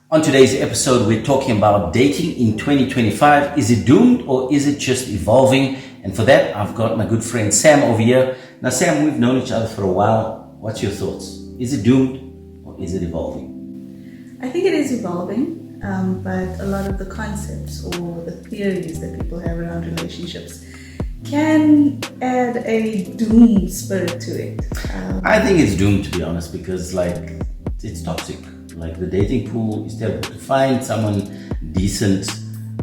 On today's episode, we're talking about dating in 2025. Is it doomed or is it just evolving? And for that, I've got my good friend Sam over here. Now, Sam, we've known each other for a while. What's your thoughts? Is it doomed or is it evolving? I think it is evolving, but a lot of the concepts or the theories that people have around relationships can add a doom spirit to it. I think it's doomed, to be honest, because it's toxic. Like the dating pool is terrible. To find someone decent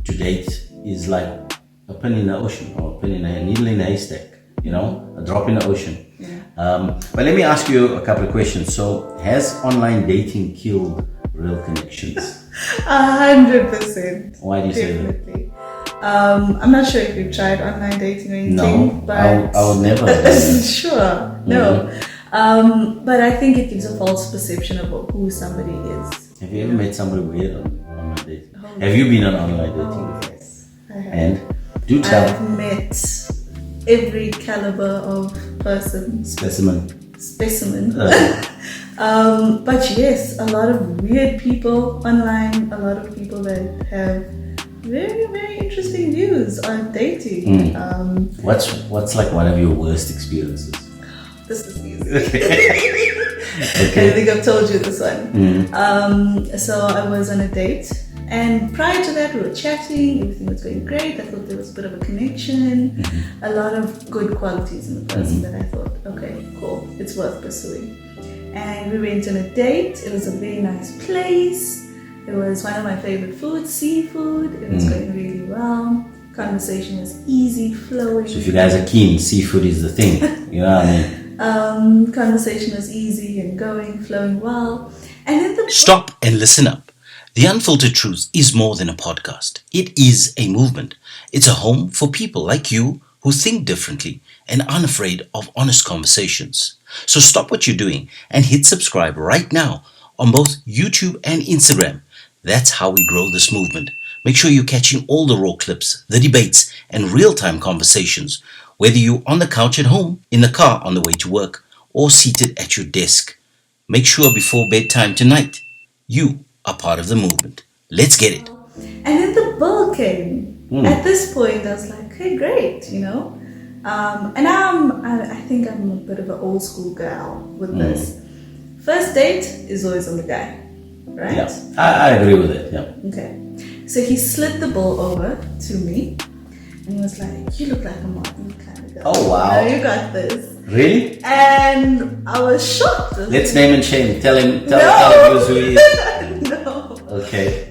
to date is like a pin in the ocean or a needle in a haystack, a drop in the ocean. Yeah. But let me ask you a couple of questions. So has online dating killed real connections? 100%. Why do you say that? Definitely. I'm not sure if you've tried online dating or anything. No, but I would never. Sure, no. But I think it gives a false perception of who somebody is. Have you ever met somebody weird on online dating? Have you been on online dating before? Yes, I have. And do tell. I've met every caliber of person. Specimen. But yes, a lot of weird people online, a lot of people that have very, very interesting views on dating. What's like one of your worst experiences? This is easy. Okay. I think I've told you this one. So I was on a date, and prior to that we were chatting, everything was going great. I thought there was a bit of a connection, a lot of good qualities in the person that I thought, okay, cool, it's worth pursuing. And we went on a date. It was a very nice place. It was one of my favorite foods, seafood. It was going really well. Conversation was easy flowing. So if you guys are keen, seafood is the thing. You know what I mean? Conversation was easy and flowing well. And then Stop and listen up. The Unfiltered Truth is more than a podcast. It is a movement. It's a home for people like you who think differently and unafraid of honest conversations. So stop what you're doing and hit subscribe right now on both YouTube and Instagram. That's how we grow this movement. Make sure you're catching all the raw clips, the debates, and real-time conversations, whether you're on the couch at home, in the car on the way to work, or seated at your desk. Make sure before bedtime tonight, you are part of the movement. Let's get it. And then the bill came. At this point, I was like, hey, great, And I think I'm a bit of an old school gal with this. First date is always on the guy, right? Yeah, I agree with it, yeah. Okay. So he slid the ball over to me and he was like, you look like a Martin kind of girl. Oh, wow. You got this. Really? And I was shocked. Let's name and shame. Tell him who he is. No. Okay.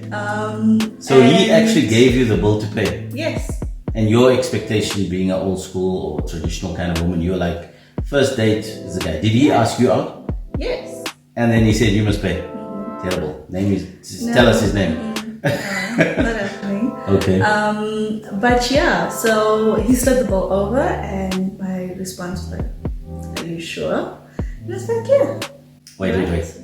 So he actually gave you the bill to pay. Yes. And your expectation, being an old school or traditional kind of woman, you're like, first date is the guy. Did he ask you out? Yes. And then he said, you must pay. Terrible. Tell us his name. No, not happening. Okay. But yeah, so he slid the ball over and my response was like, are you sure? And I was like, yeah. Wait.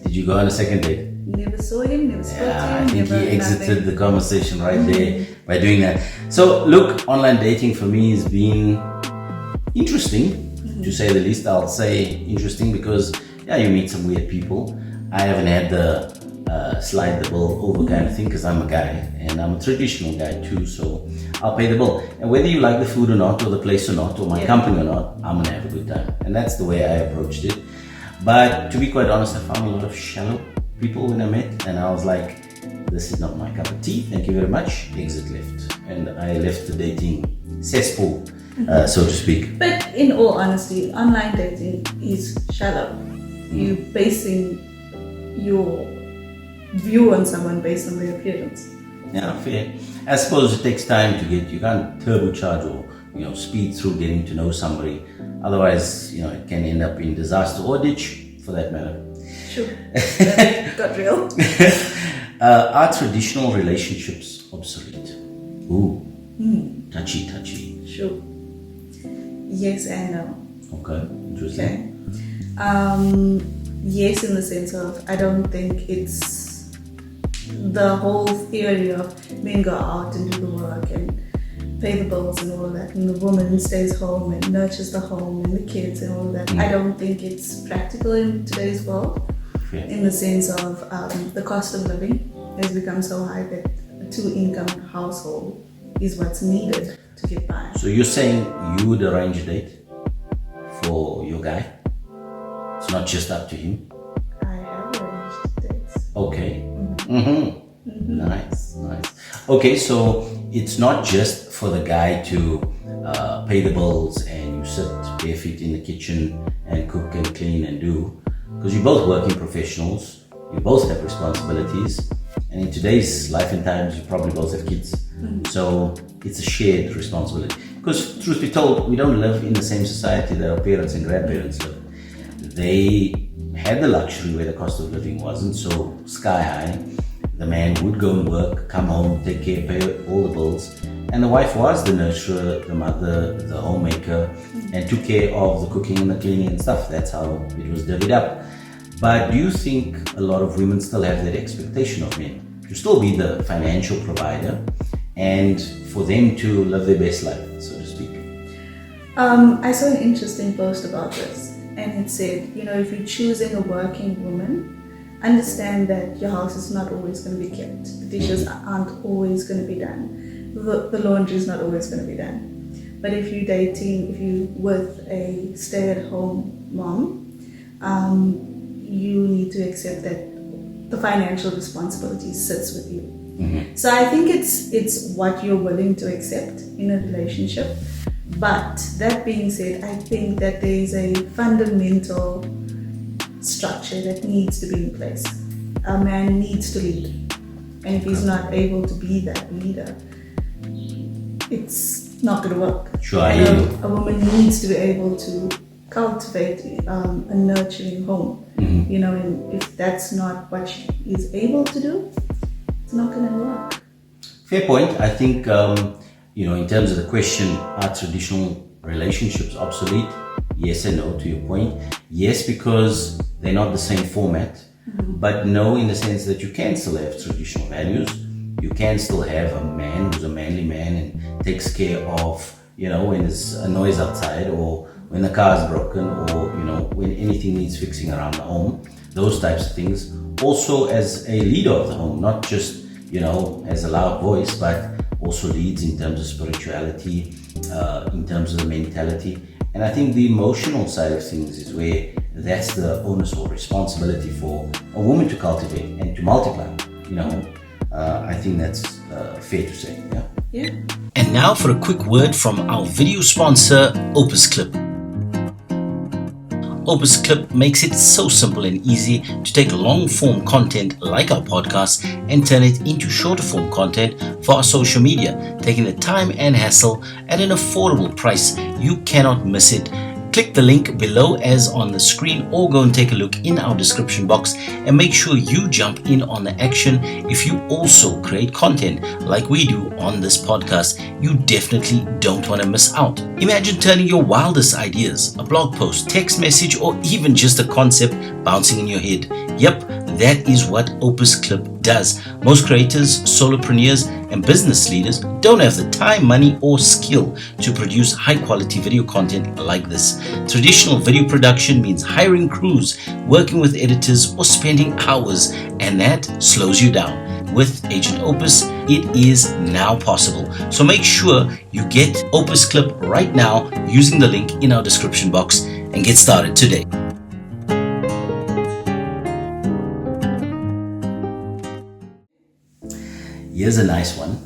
Did you go on a second date? Never saw him, never spoke to Yeah, him. I think he never exited nothing. the conversation right there by doing that. So look, online dating for me has been interesting, to say the least. I'll say interesting because, you meet some weird people. I haven't had the slide the bill over kind of thing because I'm a guy and I'm a traditional guy too, so I'll pay the bill. And whether you like the food or not, or the place or not, or my company or not, I'm gonna have a good time. And that's the way I approached it. But to be quite honest, I found a lot of shallow people when I met, and I was like, this is not my cup of tea, thank you very much. Exit left. And I left the dating cesspool, so to speak. But in all honesty, online dating is shallow. You're basing your view on someone based on their appearance. Yeah, fair. I suppose it takes time to get, you can't turbocharge or speed through getting to know somebody. Otherwise, it can end up in disaster or ditch for that matter. Sure. Got real. Are traditional relationships obsolete? Ooh. Touchy. Sure. Yes and no. Okay, interesting. Okay. Yes, in the sense of I don't think it's the whole theory of men go out and do the work and pay the bills and all of that, and the woman stays home and nurtures the home and the kids and all of that. I don't think it's practical in today's world, in the sense of the cost of living has become so high that a 2-income household is what's needed to get by. So you're saying you would arrange a date for your guy? It's not just up to him? I have arranged dates. Okay. Nice. Okay, so it's not just for the guy to pay the bills and you sit bare feet in the kitchen and cook and clean and do, because you're both working professionals, you both have responsibilities, and in today's life and times you probably both have kids. So it's a shared responsibility, because truth be told, we don't live in the same society that our parents and grandparents live. They had the luxury where the cost of living wasn't so sky high. The man would go and work, come home, take care, pay all the bills, and the wife was the nurturer, the mother, the homemaker, and took care of the cooking and the cleaning and stuff. That's how it was divvied up. But do you think a lot of women still have that expectation of men to still be the financial provider and for them to live their best life, so to speak? I saw an interesting post about this, and it said, if you're choosing a working woman, understand that your house is not always going to be kept. The dishes aren't always going to be done. The laundry is not always going to be done. But if you're with a stay-at-home mom, you need to accept that the financial responsibility sits with you. So I think it's what you're willing to accept in a relationship. But that being said, I think that there is a fundamental structure that needs to be in place. A man needs to lead, and if he's not able to be that leader, it's not going to work. Sure, I hear you. A woman needs to be able to cultivate a nurturing home. And if that's not what she is able to do, it's not going to work. Fair point. I think in terms of the question, are traditional relationships obsolete? Yes and no to your point. Yes, because they're not the same format, but no, in the sense that you can still have traditional values. You can still have a man who's a manly man and takes care of, when there's a noise outside, or when the car's broken, or, when anything needs fixing around the home, those types of things. Also as a leader of the home, not just, as a loud voice, but also leads in terms of spirituality, in terms of the mentality. And I think the emotional side of things is where that's the onus or responsibility for a woman to cultivate and to multiply. I think that's fair to say. Yeah. And now for a quick word from our video sponsor, Opus Clip. Opus Clip makes it so simple and easy to take long-form content like our podcast and turn it into shorter-form content for our social media, taking the time and hassle at an affordable price. You cannot miss it. Click the link below as on the screen, or go and take a look in our description box, and make sure you jump in on the action. If you also create content like we do on this podcast, you definitely don't want to miss out. Imagine turning your wildest ideas, a blog post, text message, or even just a concept bouncing in your head. Yep, that is what Opus Clip does. Most creators, solopreneurs, and business leaders don't have the time, money, or skill to produce high-quality video content like this. Traditional video production means hiring crews, working with editors, or spending hours, and that slows you down. With Agent Opus, it is now possible. So make sure you get Opus Clip right now using the link in our description box, and get started today. Here's a nice one.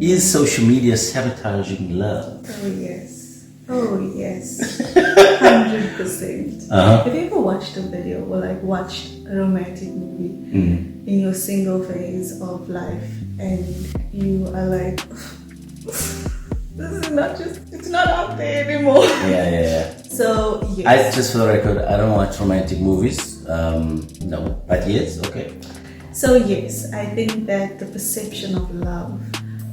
Is social media sabotaging love? Oh yes. 100%. Have you ever watched a video or watched a romantic movie in your single phase of life, and you are like, it's not out there anymore? Yeah. So yes. Just for the record, I don't watch romantic movies. No, but yes, okay. So yes, I think that the perception of love,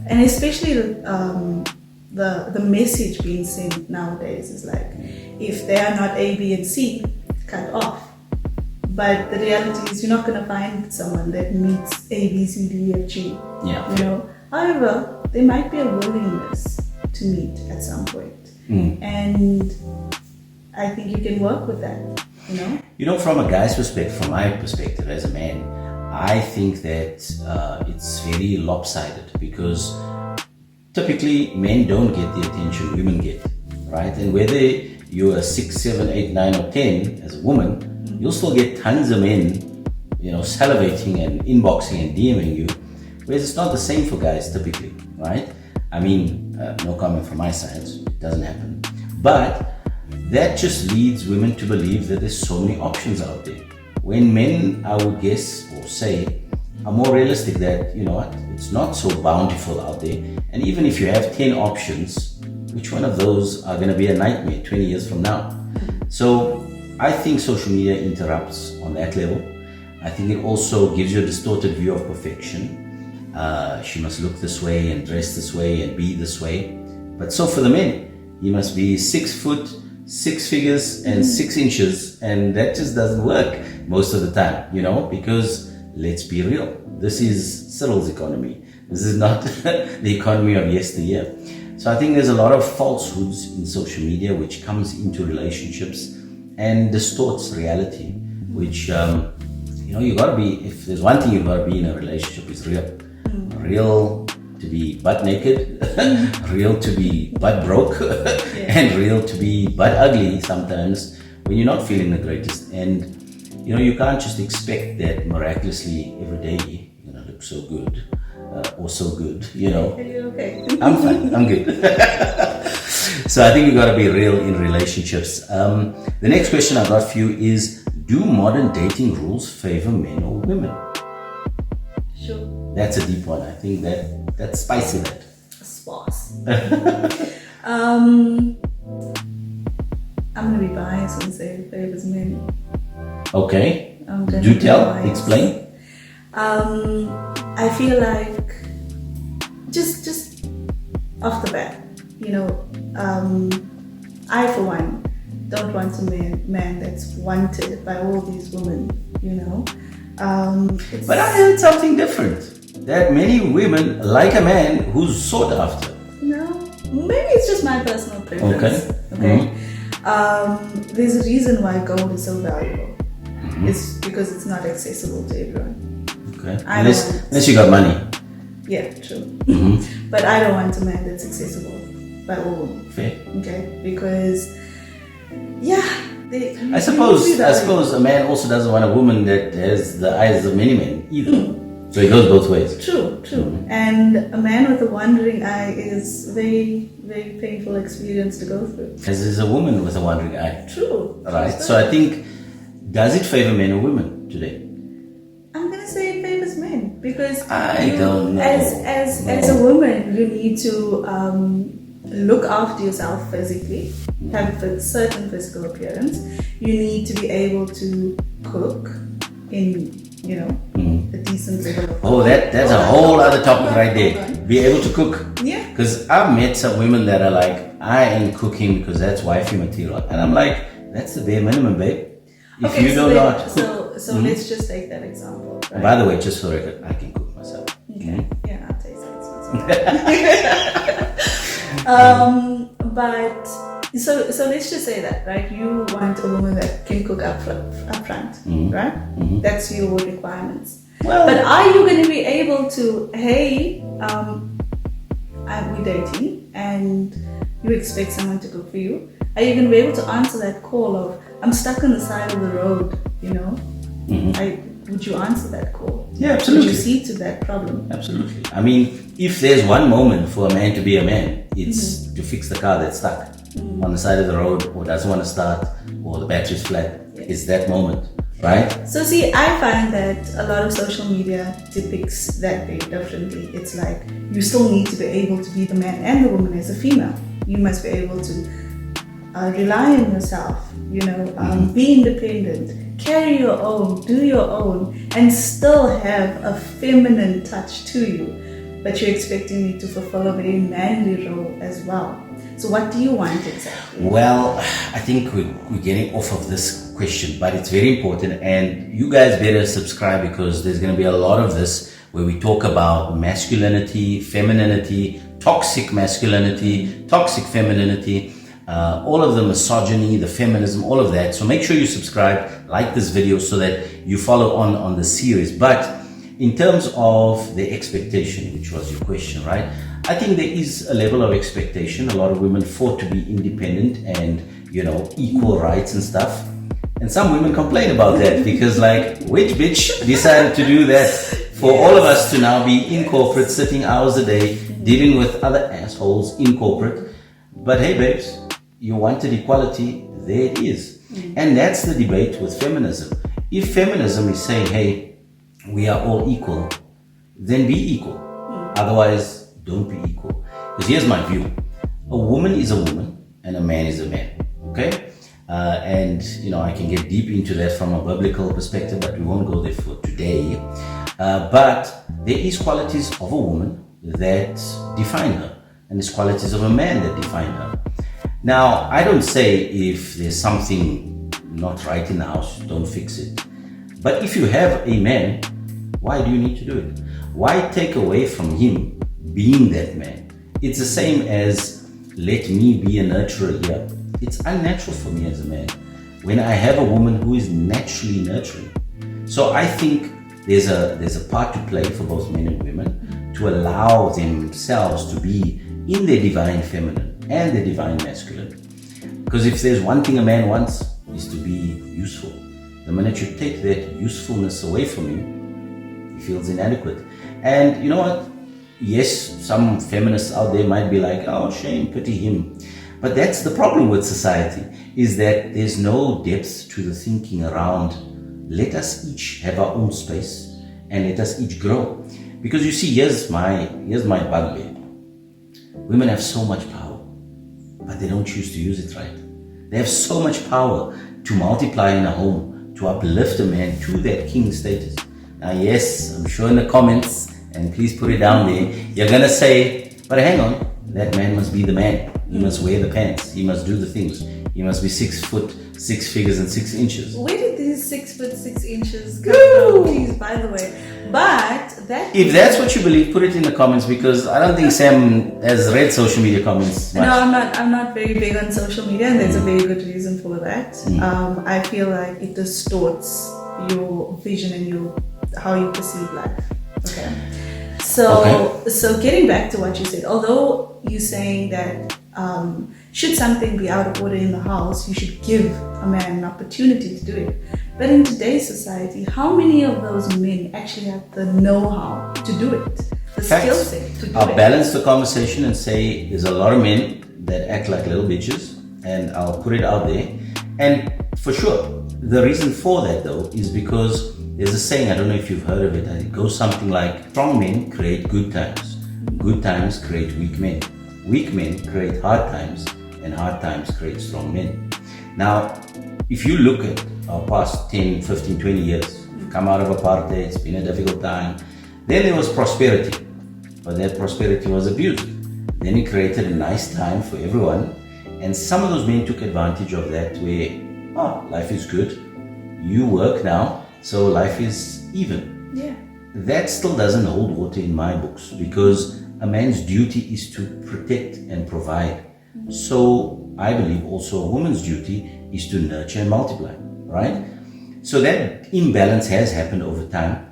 and especially the message being sent nowadays is like, if they are not A, B, and C, cut off. But the reality is, you're not going to find someone that meets A, B, C, D, F, G. Yeah. However, there might be a willingness to meet at some point, and I think you can work with that. From a guy's perspective, from my perspective as a man, I think that it's very lopsided because typically men don't get the attention women get, right? And whether you're a 6, 7, 8, 9 or 10 as a woman, you'll still get tons of men, salivating and inboxing and DMing you, whereas it's not the same for guys typically, right? I mean, no comment from my side, it doesn't happen. But that just leads women to believe that there's so many options out there. When men, I would guess or say, are more realistic that, it's not so bountiful out there. And even if you have 10 options, which one of those are going to be a nightmare 20 years from now? So I think social media interrupts on that level. I think it also gives you a distorted view of perfection. She must look this way and dress this way and be this way. But so for the men, you must be 6 foot, 6 figures and 6 inches. And that just doesn't work most of the time, because let's be real. This is Cyril's economy. This is not the economy of yesteryear. So I think there's a lot of falsehoods in social media which comes into relationships and distorts reality, which, you gotta be, if there's one thing you've gotta be in a relationship, is real. Real to be butt naked, real to be butt broke, and real to be butt ugly sometimes when you're not feeling the greatest. And, you can't just expect that miraculously every day you're gonna look so good. Or so good, Are you okay? I'm fine, I'm good. So I think you got to be real in relationships. The next question I got for you is, do modern dating rules favor men or women? Sure. That's a deep one. I think that's spicy, that. Sparse. I'm going to be biased and say it favors men. Okay. Do tell, explain. I feel like just off the bat, I for one don't want a man that's wanted by all these women, But I heard something different, that many women like a man who's sought after. No, maybe it's just my personal preference. Okay. There's a reason why gold is so valuable. It's because it's not accessible to everyone. Okay. Unless you got money. Yeah, true. But I don't want a man that's accessible by all women. Fair. Okay, because I suppose a man also doesn't want a woman that has the eyes of many men either. So it goes both ways. True. And a man with a wandering eye is very, very painful experience to go through. As is a woman with a wandering eye. True. Right. So I think, does it favor men or women today? I'm gonna say it favors men because I don't know. As a woman, you need to look after yourself physically, have a certain physical appearance. You need to be able to cook in, a decent level of that's a whole other topic right there. Be able to cook. Yeah. Because I've met some women that are like, I ain't cooking because that's wifey material. And I'm like, that's the bare minimum, babe. If you do not cook. So let's just take that example. Right? By the way, just for the record, I can cook myself. Okay. Yeah, I'll taste it. But so let's just say that, right? You want a woman that can cook up front, right? That's your requirements. Well, but are you going to be able to, hey, we're dating and you expect someone to cook for you? Are you going to be able to answer that call of, I'm stuck on the side of the road, would you answer that call? Yeah, absolutely. Would you see to that problem? Absolutely. I mean, if there's one moment for a man to be a man, it's to fix the car that's stuck on the side of the road or doesn't want to start or the battery's flat. It's that moment, right? So see, I find that a lot of social media depicts that very differently. It's like, you still need to be able to be the man and the woman as a female. You must be able to rely on yourself, be independent, carry your own, do your own, and still have a feminine touch to you. But you're expecting me to fulfill a very manly role as well. So what do you want exactly? Well, I think we're getting off of this question, but it's very important. And you guys better subscribe because there's going to be a lot of this where we talk about masculinity, femininity, toxic masculinity, toxic femininity. all of the misogyny, the feminism, all of that. So make sure you subscribe, like this video so that you follow on the series. But in terms of the expectation, which was your question, right? I think there is a level of expectation. A lot of women fought to be independent and, equal rights and stuff. And some women complain about that because which bitch decided to do that for all of us to now be in corporate, sitting hours a day, dealing with other assholes in corporate. But hey, babes, you wanted equality, there it is. And that's the debate with feminism. If feminism is saying, hey, we are all equal, then be equal. Otherwise, don't be equal. Because here's my view. A woman is a woman and a man is a man. Okay? And I can get deep into that from a biblical perspective, but we won't go there for today. But there is qualities of a woman that define her, and there's qualities of a man that define her. Now, I don't say if there's something not right in the house, don't fix it. But if you have a man, why do you need to do it? Why take away from him being that man? It's the same as let me be a nurturer here. It's unnatural for me as a man when I have a woman who is naturally nurturing. So I think there's a part to play for both men and women to allow themselves to be in their divine feminine and their divine masculine. Because if there's one thing a man wants is to be useful. The minute you take that usefulness away from him, he feels inadequate. And you know what? Yes, some feminists out there might be like, oh, shame, pity him. But that's the problem with society, is that there's no depth to the thinking around let us each have our own space and let us each grow. Because you see, here's my bugbear. Women have so much power, but they don't choose to use it right. They have so much power to multiply in a home, to uplift a man to that king status. Now, yes, I'm sure in the comments, and please put it down there, you're going to say, but hang on, that man must be the man. He must wear the pants. He must do the things. He must be 6 foot, 6 figures and 6 inches. Where did these 6 foot 6 inches come from? Please, by the way. But that... If that's what you believe, put it in the comments, because I don't think Sam has read social media comments much. No, I'm not very big on social media, and there's a very good reason for that. I feel like it distorts your vision and how you perceive life. Okay. So getting back to what you said, although you're saying that should something be out of order in the house, you should give a man an opportunity to do it. But in today's society, how many of those men actually have the know-how to do it? The skill set to do it? I'll balance the conversation and say there's a lot of men that act like little bitches, and I'll put it out there. And for sure, the reason for that though is because there's a saying, I don't know if you've heard of it, and it goes something like, strong men create good times. Good times create weak men. Weak men create hard times, and hard times create strong men. Now, if you look at our past 10, 15, 20 years, we've come out of apartheid, it's been a difficult time. Then there was prosperity, but that prosperity was abused. Then it created a nice time for everyone, and some of those men took advantage of that where, life is good, you work now, so life is even. Yeah. That still doesn't hold water in my books, because a man's duty is to protect and provide. So I believe also a woman's duty is to nurture and multiply, right? So that imbalance has happened over time,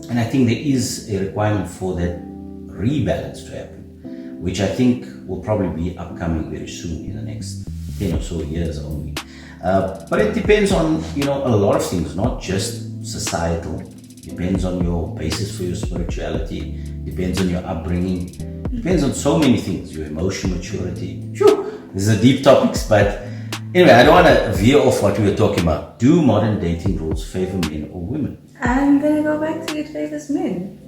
and I think there is a requirement for that rebalance to happen, which I think will probably be upcoming very soon in the next 10 or so years only. But it depends on, a lot of things, not just societal. Depends on your basis for your spirituality, depends on your upbringing, depends on so many things, your emotional maturity. Sure, these are deep topics, but anyway, I don't want to veer off what we were talking about. Do modern dating rules favor men or women? I'm gonna go back to it favors men.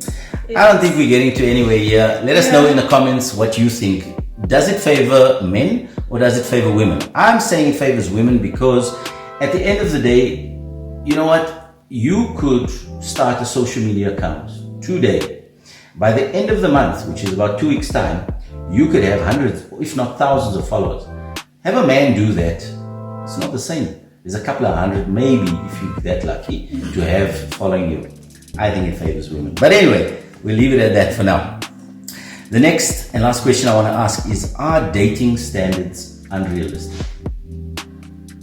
I don't think we're getting to anywhere here. Let us know in the comments what you think. Does it favor men or does it favor women? I'm saying it favors women because at the end of the day, you know what? You could start a social media account today. By the end of the month, which is about 2 weeks' time, you could have hundreds, if not thousands of followers. Have a man do that. It's not the same. There's a couple of hundred, maybe, if you're that lucky, to have following you. I think it favors women. But anyway, we'll leave it at that for now. The next and last question I want to ask is, are dating standards unrealistic.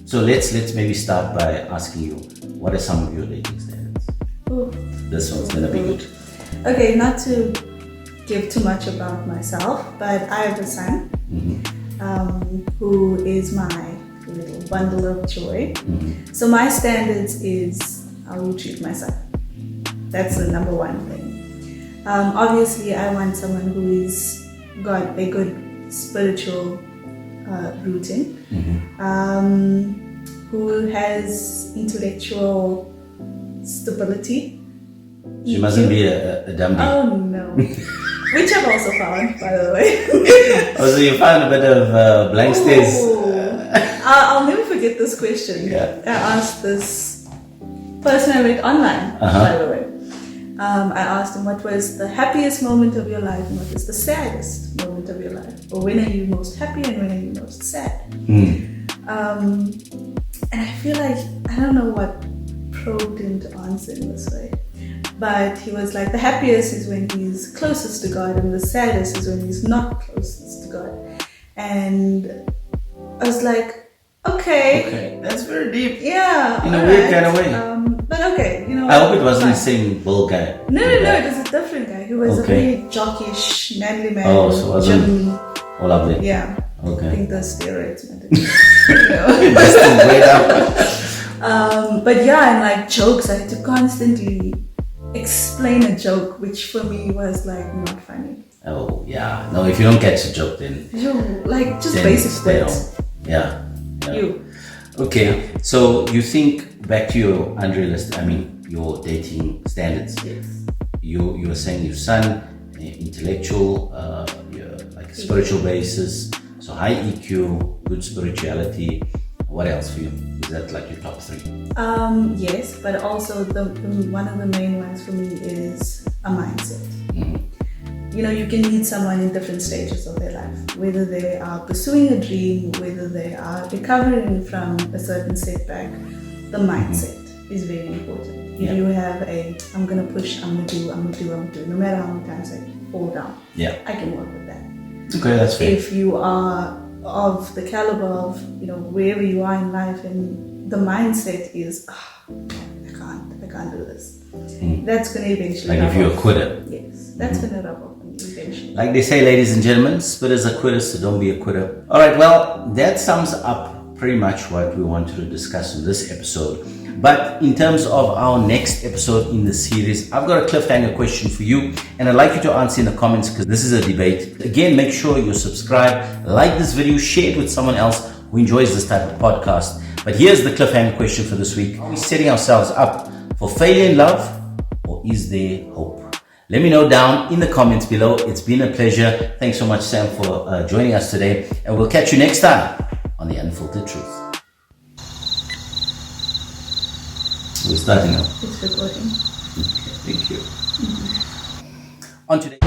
So let's maybe start by asking you, what are some of your dating standards? Ooh. This one's gonna be good. Okay, not to give too much about myself, but I have a son who is my little bundle of joy. So my standards is how you treat my son. That's the number one thing. Obviously, I want someone who is got a good spiritual rooting, who has intellectual stability. She mustn't be a dummy. Oh no. Which I've also found, by the way. Oh, so you found a bit of blank stares. I'll never forget this question. Yeah. I asked this person I met online, by the way. I asked him what was the happiest moment of your life and what was the saddest moment of your life. Or when are you most happy and when are you most sad? And I feel like, I don't know what probed him to answer in this way. But he was like, the happiest is when he's closest to God and the saddest is when he's not closest to God. And I was like, okay. That's very deep. Yeah. In a weird kind of way. But okay, you know. I hope it wasn't the same bull guy. No, it was a different guy. He was a very jockish, manly man. Oh, so it wasn't gym. all lovely. Yeah. Okay. I think the steroids meant it. Just to wait out. But yeah, and like jokes, I had to constantly explain a joke, which for me was like not funny. Oh yeah. No, if you don't catch a joke, then Like just then basic stay words. home. Yeah. You. Okay. So you think back to your unrealistic, your dating standards. Yes. You were saying your son, intellectual, like a spiritual basis, so high EQ, good spirituality. What else for you? Is that like your top three? Yes, but also one of the main ones for me is a mindset. You know, you can meet someone in different stages of their life, whether they are pursuing a dream, whether they are recovering from a certain setback. The mindset is very important. If you have I'm gonna push, I'm gonna do, no matter how many times I fall down, I can work with that. Okay, that's fair. If you are of the caliber of, wherever you are in life and the mindset is, I can't do this. That's going to eventually like if you're a quitter. Yes, that's going to rub off on you eventually. Like they say, ladies and gentlemen, spitters are quitters, so don't be a quitter. All right, well, that sums up pretty much what we wanted to discuss in this episode. But in terms of our next episode in the series, I've got a cliffhanger question for you, and I'd like you to answer in the comments because this is a debate. Again, make sure you subscribe, like this video, share it with someone else who enjoys this type of podcast. But here's the cliffhanger question for this week. Are we setting ourselves up for failure in love, or is there hope? Let me know down in the comments below. It's been a pleasure. Thanks so much, Sam, for joining us today, and we'll catch you next time on The Unfiltered Truth. We're starting now. It's recording. Okay, thank you. On today.